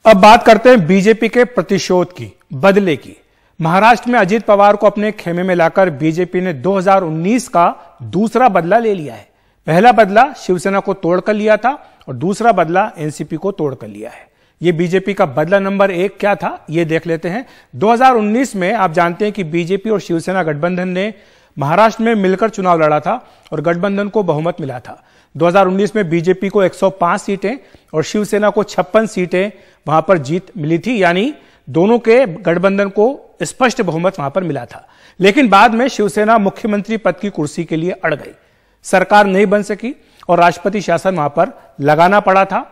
अब बात करते हैं बीजेपी के प्रतिशोध की, बदले की। महाराष्ट्र में अजीत पवार को अपने खेमे में लाकर बीजेपी ने 2019 का दूसरा बदला ले लिया है। पहला बदला शिवसेना को तोड़कर लिया था और दूसरा बदला एनसीपी को तोड़कर लिया है। यह बीजेपी का बदला नंबर 1 क्या था, यह देख लेते हैं। 2019 में आप जानते हैं कि बीजेपी और शिवसेना गठबंधन ने महाराष्ट्र में मिलकर चुनाव लड़ा था और गठबंधन को बहुमत मिला था। 2019 में बीजेपी को 105 सीटें और शिवसेना को 56 सीटें वहां पर जीत मिली थी, यानी दोनों के गठबंधन को स्पष्ट बहुमत वहां पर मिला था। लेकिन बाद में शिवसेना मुख्यमंत्री पद की कुर्सी के लिए अड़ गई, सरकार नहीं बन सकी और राष्ट्रपति शासन वहां पर लगाना पड़ा था।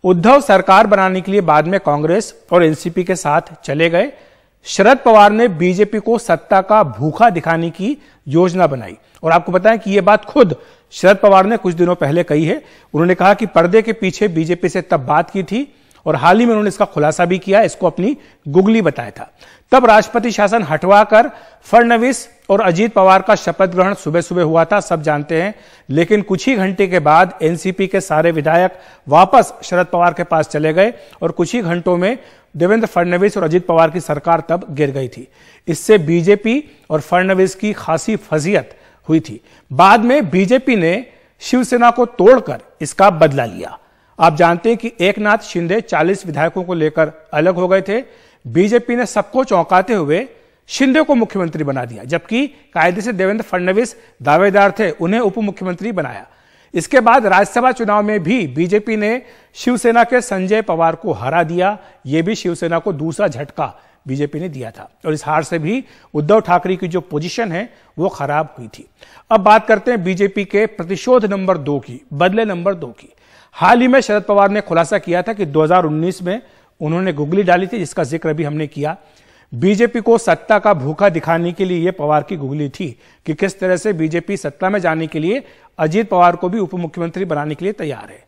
उद्धव सरकार बनाने के लिए बाद में कांग्रेस और एनसीपी के साथ चले गए। शरद पवार ने बीजेपी को सत्ता का भूखा दिखाने की योजना बनाई और आपको बताएं कि यह बात खुद शरद पवार ने कुछ दिनों पहले कही है। उन्होंने कहा कि पर्दे के पीछे बीजेपी से तब बात की थी और हाल ही में उन्होंने इसका खुलासा भी किया, इसको अपनी गुगली बताया था। तब राष्ट्रपति शासन हटवाकर फडणवीस और अजीत पवार का शपथ ग्रहण सुबह सुबह हुआ था, सब जानते हैं। लेकिन कुछ ही घंटे के बाद एनसीपी के सारे विधायक वापस शरद पवार के पास चले गए और कुछ ही घंटों में देवेंद्र फडणवीस और अजीत पवार की सरकार तब गिर गई थी। इससे बीजेपी और फडणवीस की खासी फजीयत हुई थी। बाद में बीजेपी ने शिवसेना को तोड़कर इसका बदला लिया। आप जानते हैं कि एकनाथ शिंदे 40 विधायकों को लेकर अलग हो गए थे। बीजेपी ने सबको चौंकाते हुए शिंदे को मुख्यमंत्री बना दिया, जबकि कायदे से देवेंद्र फडणवीस दावेदार थे, उन्हें उप मुख्यमंत्री बनाया। इसके बाद राज्यसभा चुनाव में भी बीजेपी ने शिवसेना के संजय पवार को हरा दिया। यह भी शिवसेना को दूसरा झटका बीजेपी ने दिया था और इस हार से भी उद्धव ठाकरे की जो पोजीशन है वो खराब हुई थी। अब बात करते हैं बीजेपी के प्रतिशोध नंबर 2 की, बदले नंबर 2 की। हाल ही में शरद पवार ने खुलासा किया था कि 2019 में उन्होंने गुगली डाली थी, जिसका जिक्र अभी हमने किया। बीजेपी को सत्ता का भूखा दिखाने के लिए यह पवार की गुगली थी कि किस तरह से बीजेपी सत्ता में जाने के लिए अजीत पवार को भी उप मुख्यमंत्री बनाने के लिए तैयार है।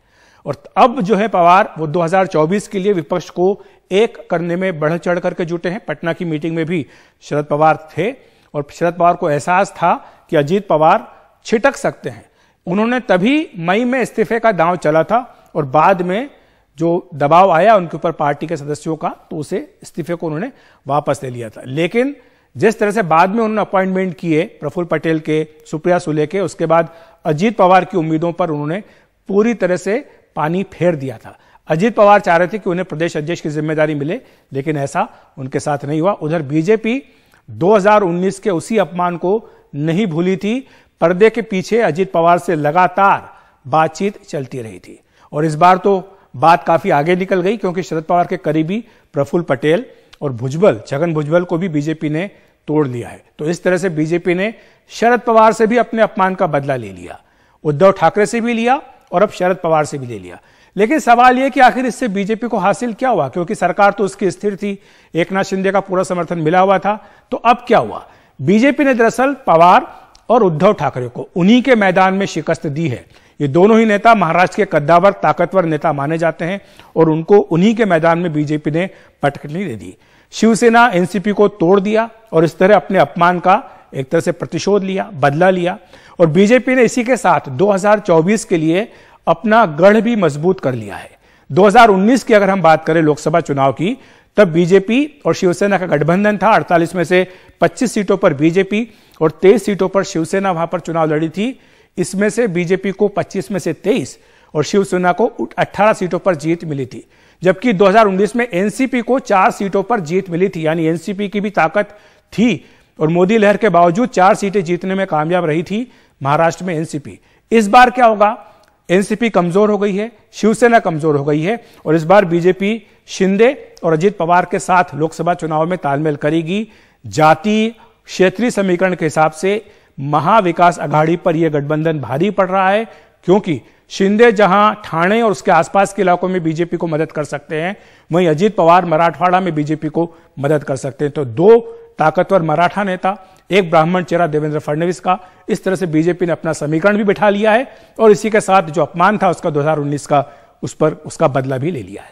और अब जो है पवार वो 2024 के लिए विपक्ष को एक करने में बढ़ चढ़ करके जुटे हैं। पटना की मीटिंग में भी शरद पवार थे और शरद पवार को एहसास था कि अजीत पवार छिटक सकते हैं। उन्होंने तभी मई में इस्तीफे का दांव चला था और बाद में जो दबाव आया उनके ऊपर पार्टी के सदस्यों का, तो उसे इस्तीफे को उन्होंने वापस ले लिया था। लेकिन जिस तरह से बाद में उन्होंने अपॉइंटमेंट किए प्रफुल्ल पटेल के, सुप्रिया सुले के, उसके बाद अजीत पवार की उम्मीदों पर उन्होंने पूरी तरह से पानी फेर दिया था। अजीत पवार चाह रहे थे कि उन्हें प्रदेश अध्यक्ष की जिम्मेदारी मिले, लेकिन ऐसा उनके साथ नहीं हुआ। उधर बीजेपी 2019 के उसी अपमान को नहीं भूली थी। पर्दे के पीछे अजीत पवार से लगातार बातचीत चलती रही थी और इस बार तो बात काफी आगे निकल गई, क्योंकि शरद पवार के करीबी प्रफुल्ल पटेल और भुजबल, छगन भुजबल को भी बीजेपी ने तोड़ लिया है। तो इस तरह से बीजेपी ने शरद पवार से भी अपने अपमान का बदला ले लिया, उद्धव ठाकरे से भी लिया और अब शरद पवार से भी ले लिया। लेकिन सवाल यह कि आखिर इससे बीजेपी को हासिल क्या हुआ, क्योंकि सरकार तो उसकी स्थिर थी, एकनाथ शिंदे का पूरा समर्थन मिला हुआ था। तो अब क्या हुआ? बीजेपी ने दरअसल पवार और उद्धव ठाकरे को उन्हीं के मैदान में शिकस्त दी है। ये दोनों ही नेता महाराष्ट्र के कद्दावर ताकतवर नेता माने जाते हैं और उनको उन्हीं के मैदान में बीजेपी ने पटकनी दे दी। शिवसेना एनसीपी को तोड़ दिया और इस तरह अपने अपमान का एक तरह से प्रतिशोध लिया, बदला लिया। और बीजेपी ने इसी के साथ 2024 के लिए अपना गढ़ भी मजबूत कर लिया है। 2019 की अगर हम बात करें लोकसभा चुनाव की, तब बीजेपी और शिवसेना का गठबंधन था। 48 में से 25 सीटों पर बीजेपी और 23 सीटों पर शिवसेना वहां पर चुनाव लड़ी थी। इसमें से बीजेपी को 25 में से 23 और शिवसेना को 18 सीटों पर जीत मिली थी, जबकि 2019 में एनसीपी को 4 सीटों पर जीत मिली थी, यानी एनसीपी की भी ताकत थी और मोदी लहर के बावजूद 4 सीटें जीतने में कामयाब रही थी महाराष्ट्र में एनसीपी। इस बार क्या होगा? एनसीपी कमजोर हो गई है, शिवसेना कमजोर हो गई है और इस बार बीजेपी शिंदे और अजीत पवार के साथ लोकसभा चुनाव में तालमेल करेगी। जाति क्षेत्रीय समीकरण के हिसाब से महाविकास अघाड़ी पर यह गठबंधन भारी पड़ रहा है, क्योंकि शिंदे जहां ठाणे और उसके आसपास के इलाकों में बीजेपी को मदद कर सकते हैं, वहीं अजीत पवार मराठवाड़ा में बीजेपी को मदद कर सकते हैं। तो 2 ताकतवर मराठा नेता, एक ब्राह्मण चेहरा देवेंद्र फडणवीस का, इस तरह से बीजेपी ने अपना समीकरण भी बिठा लिया है और इसी के साथ जो अपमान था उसका 2019 का, उस पर उसका बदला भी ले लिया है।